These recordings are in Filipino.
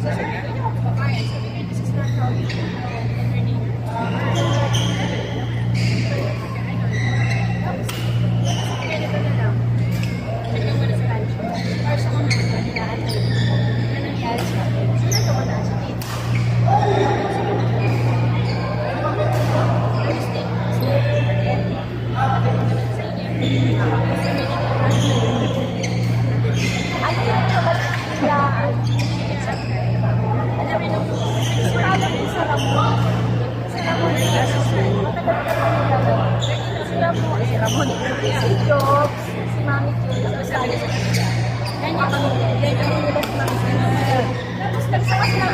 sasabihin niya ako papayag. Sabi ko, this is not how you entertain. Tapos, ganito na lang. Naging mo na sa lunch. Or sa mga nahilaan na yun. Na nangyari sa akin. Sila naman na sa date. Si Jobs, si Mami Q, tapos sabi sa kanila. Ganyan kami, ganyan kami nila si Mami Q. Tapos nagsakas na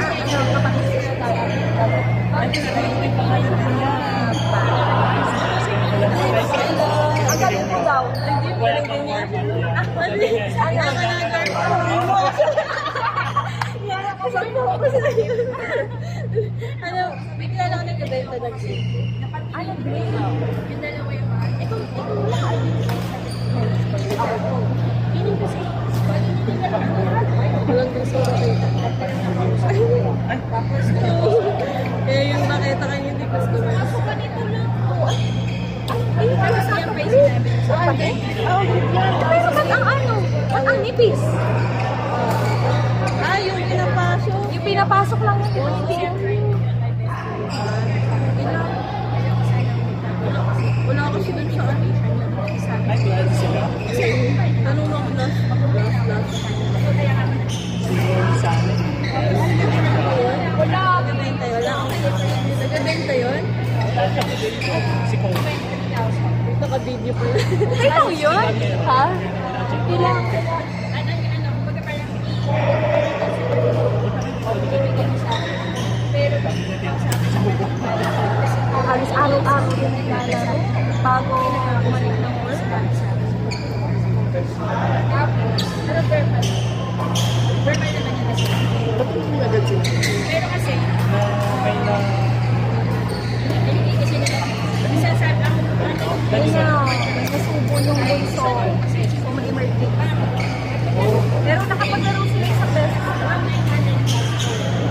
kapatid sila tayo. Bakit sila yung nagpapayag niya? Ang galing mo daw. Hindi mo lang ganyan. Sana ka na girl mo. Sabi ko ako sila yun. Ano, bigla lang nagkabenta nag-save. Ano, break? Yung dalawa yung ikaw lahat. Ako. Piling kasi, hindi na lang walang gusto na kayo. Tapos, kaya yung nakita kayo hindi customer. Ako pa nito lang. Ay, kaya sa yung face namin. Pero ba't ang ano? Ba't ang nipis? Yung pinapasok. Yung pinapasok lang yun. Wala kasi dun sa ano. Ay, klase sila. Tanong ako last. Sa amin. Wala. Nagabenta yun. Nagabenta yun? Si Kong. Naka-video pa yun. Ikaw yun? Ha? Ilang? Halos araw-araw yung naglalaro bago umalik ng work. Pero verbal naman yun kasi. Ba't hindi agad sila? Pero kasi, May na... hindi kasi nila. Kasi sabi ako, Dali sa... nasubo yung bunso. So, mag-emergency. Pero nakapaglaro sila sa best.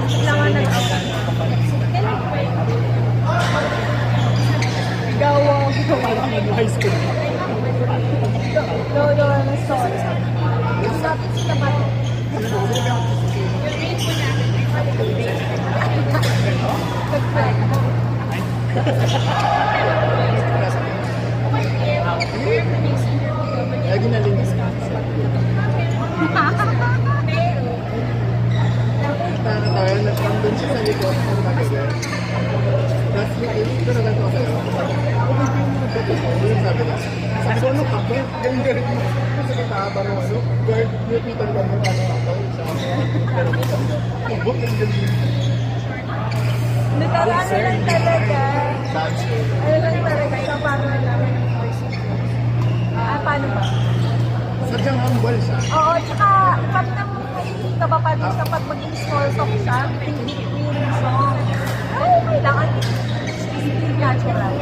Kailangan nag-awal. Gawa. Parang mag-high school. No, ano, sorry. Sabi sila ba? Yung grade po namin ay Lagi na linis ka. Nakakatawa na nandun siya sa likod ng magagal. Last week, ito na ganito sa'yo. Sabi ko, ano ka ba? Ganyan mo. Kasi kitaba mo, ano? Guard, nipitan ka mo, ano ako? Buk, ang galing. Nagkaraan lang talaga. That's Ano lang talaga, sa parang namin. Paano ba? sadyang humble siya. Oo, tsaka pag nakikita ba pa din siya pag mag-install song siya, hindi yung song. Ay, kailangan natural.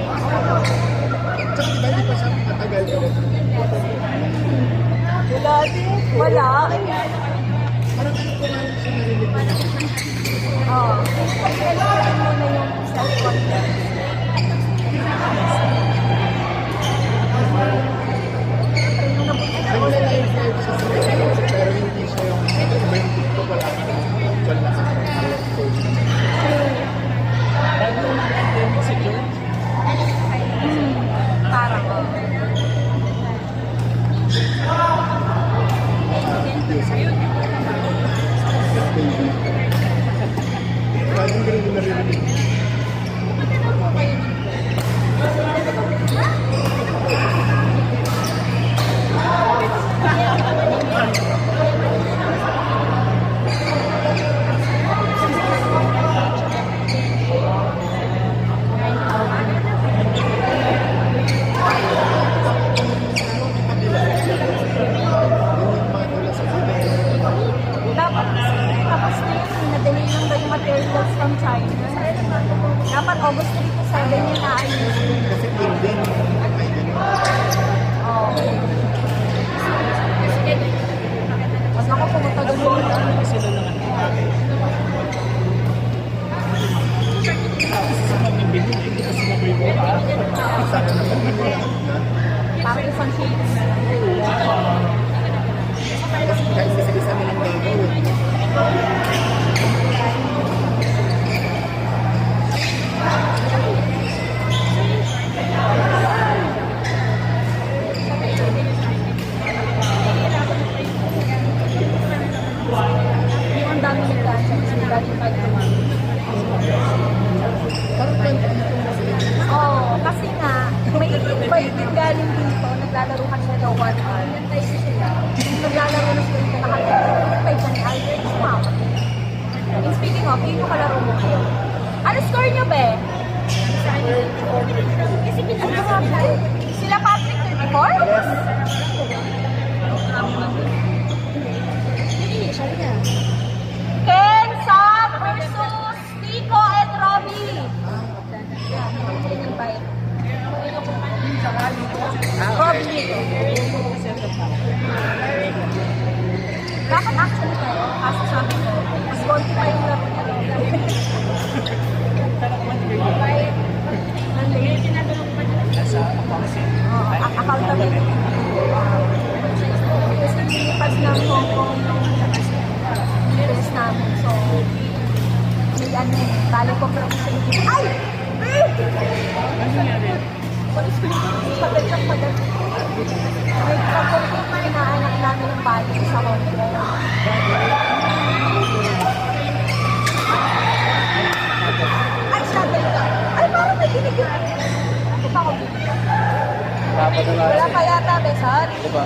Tsaka diba, hindi pa siya matagal ka rin. Wala din. Wala. Parang ano ko nga siya narinig mo. Oo. Kailangan mo na yung self-confidence. Nagla-live live siya sa Facebook, pero hindi siya yung iba yung TikTok wala ka na actual na sa social. Bago nag-pandemic si George? Parang. Laging ganun yung narinig. Guys, isa-isa mo ng gagawin. Yung ang dami ng dansa, ang dami pa Parang kwento mo ito kasi. Oo, kasi nga, may galing dito, naglalaro kami na daw 1 hour. Naglalaro na sila dito, nakapag-5 na ni Albert, sumama. And speaking of, yun yung kalaro mo ngayon. Ano score nyo, be? Kasi pinag-grabe. Sila Patrick, 34? Ken, Sam versus Nico and Robbie. Robbie. Dapat actually tayo, kasi sabi ko, mas konti pa yung laro niya. Accountability. Kasi nilipas ng Hong Kong yung test namin. So, may ano, talo ko promotion. Ay! Polis ko yung pagat. May kapag pinaanak namin ng bali sa Hong Kong. Ay, shuttle ka. Ay, parang may binigyan. Ano ba ako binigyan? Dapat na Wala pa yata, be. Sorry. Diba?